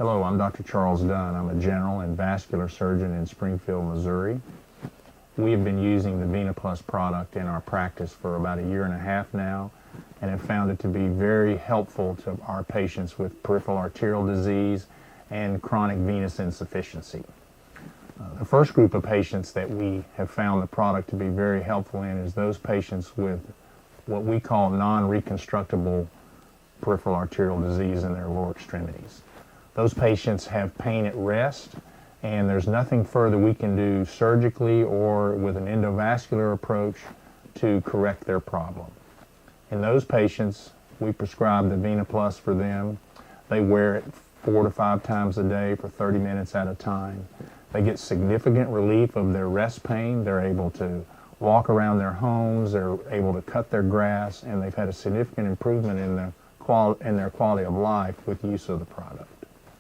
Hello, I'm Dr. Charles Dunn. I'm a general and vascular surgeon in Springfield, Missouri. We have been using the VeinoPlus product in our practice for about a year and a half now, and have found it to be very helpful to our patients with peripheral arterial disease and chronic venous insufficiency. The first group of patients that we have found the product to be very helpful in is those patients with what we call non-reconstructible peripheral arterial disease in their lower extremities. Those patients have pain at rest, and there's nothing further we can do surgically or with an endovascular approach to correct their problem. In those patients, we prescribe the VeinoPlus for them. They wear it 4 to 5 times a day for 30 minutes at a time. They get significant relief of their rest pain. They're able to walk around their homes, they're able to cut their grass, and they've had a significant improvement in their quality of life with use of the product.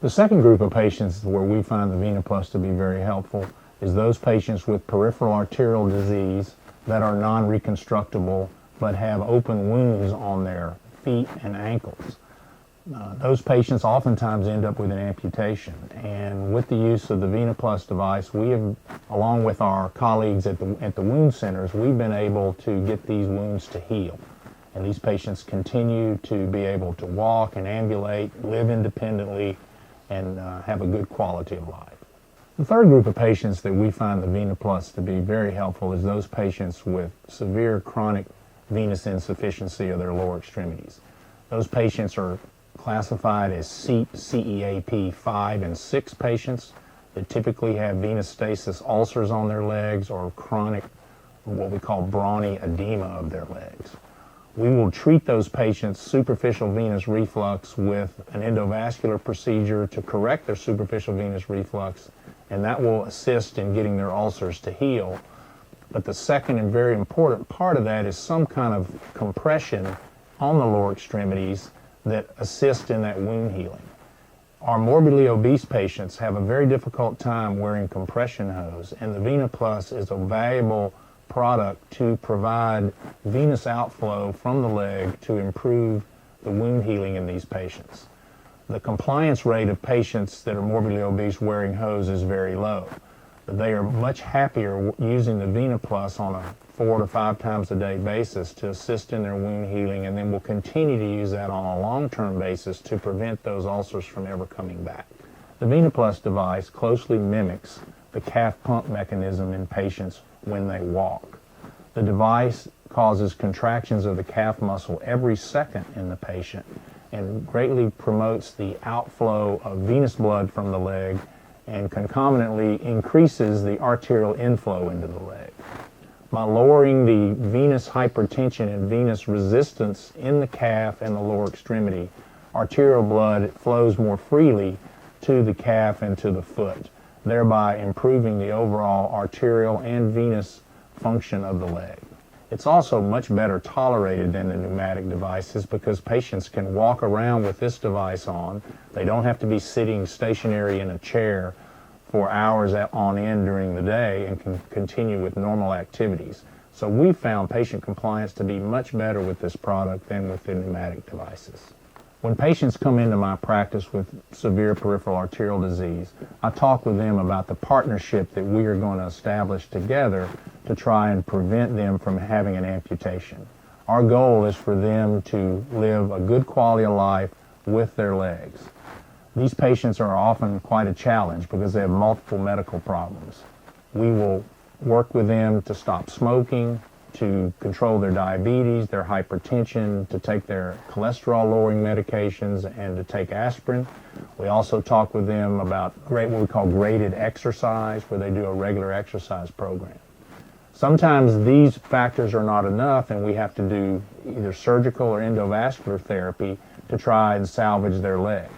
The second group of patients where we find the VeinoPlus to be very helpful is those patients with peripheral arterial disease that are non-reconstructible but have open wounds on their feet and ankles. Those patients oftentimes end up with an amputation, and with the use of the VeinoPlus device, we have, along with our colleagues at the wound centers, we've been able to get these wounds to heal. And these patients continue to be able to walk and ambulate, live independently, and have a good quality of life. The third group of patients that we find the VeinoPlus to be very helpful is those patients with severe chronic venous insufficiency of their lower extremities. Those patients are classified as CEAP 5 and 6 patients that typically have venous stasis ulcers on their legs or chronic, what we call brawny edema of their legs. We will treat those patients' superficial venous reflux with an endovascular procedure to correct their superficial venous reflux, and that will assist in getting their ulcers to heal. But the second and very important part of that is some kind of compression on the lower extremities that assist in that wound healing. Our morbidly obese patients have a very difficult time wearing compression hose, and the VeinoPlus is a valuable product to provide venous outflow from the leg to improve the wound healing in these patients. The compliance rate of patients that are morbidly obese wearing hose is very low, but they are much happier using the VeinoPlus on a 4 to 5 times a day basis to assist in their wound healing, and then we'll continue to use that on a long-term basis to prevent those ulcers from ever coming back. The VeinoPlus device closely mimics the calf pump mechanism in patients when they walk. The device causes contractions of the calf muscle every second in the patient and greatly promotes the outflow of venous blood from the leg and concomitantly increases the arterial inflow into the leg. By lowering the venous hypertension and venous resistance in the calf and the lower extremity, arterial blood flows more freely to the calf and to the foot, thereby improving the overall arterial and venous function of the leg. It's also much better tolerated than the pneumatic devices because patients can walk around with this device on. They don't have to be sitting stationary in a chair for hours on end during the day and can continue with normal activities. So we found patient compliance to be much better with this product than with the pneumatic devices. When patients come into my practice with severe peripheral arterial disease, I talk with them about the partnership that we are going to establish together to try and prevent them from having an amputation. Our goal is for them to live a good quality of life with their legs. These patients are often quite a challenge because they have multiple medical problems. We will work with them to stop smoking, to control their diabetes, their hypertension, to take their cholesterol-lowering medications, and to take aspirin. We also talk with them about what we call graded exercise, where they do a regular exercise program. Sometimes these factors are not enough, and we have to do either surgical or endovascular therapy to try and salvage their legs.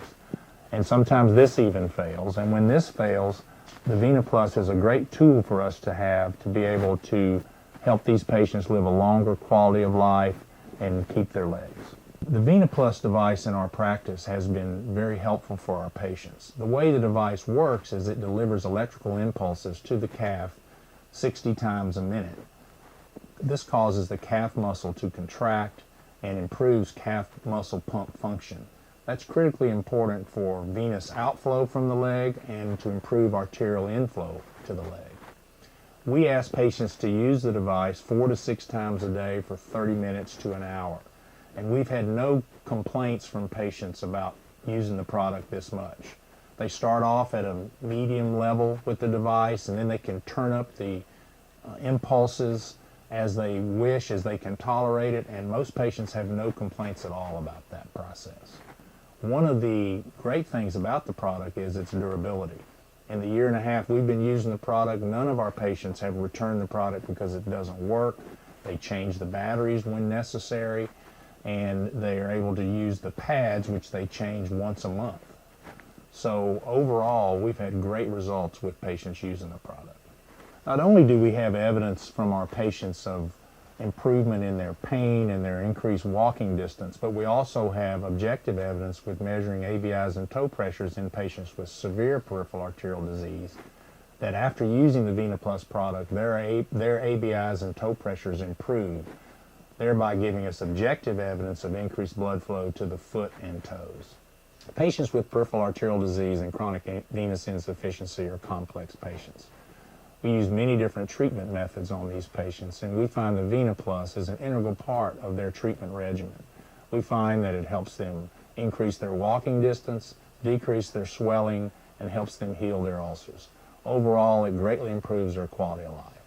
And sometimes this even fails, and when this fails, the VeinoPlus is a great tool for us to have to be able to help these patients live a longer quality of life and keep their legs. The VeinoPlus device in our practice has been very helpful for our patients. The way the device works is it delivers electrical impulses to the calf 60 times a minute. This causes the calf muscle to contract and improves calf muscle pump function. That's critically important for venous outflow from the leg and to improve arterial inflow to the leg. We ask patients to use the device 4 to 6 times a day for 30 minutes to an hour. And we've had no complaints from patients about using the product this much. They start off at a medium level with the device, and then they can turn up the impulses as they wish, as they can tolerate it, and most patients have no complaints at all about that process. One of the great things about the product is its durability. In the year and a half we've been using the product, none of our patients have returned the product because it doesn't work. They change the batteries when necessary, and they are able to use the pads, which they change once a month. So overall, we've had great results with patients using the product. Not only do we have evidence from our patients of improvement in their pain and their increased walking distance, but we also have objective evidence with measuring ABIs and toe pressures in patients with severe peripheral arterial disease that after using the VeinoPlus product, their ABIs and toe pressures improve, thereby giving us objective evidence of increased blood flow to the foot and toes. Patients with peripheral arterial disease and chronic venous insufficiency are complex patients. We use many different treatment methods on these patients, and we find the VeinoPlus is an integral part of their treatment regimen. We find that it helps them increase their walking distance, decrease their swelling, and helps them heal their ulcers. Overall, it greatly improves their quality of life.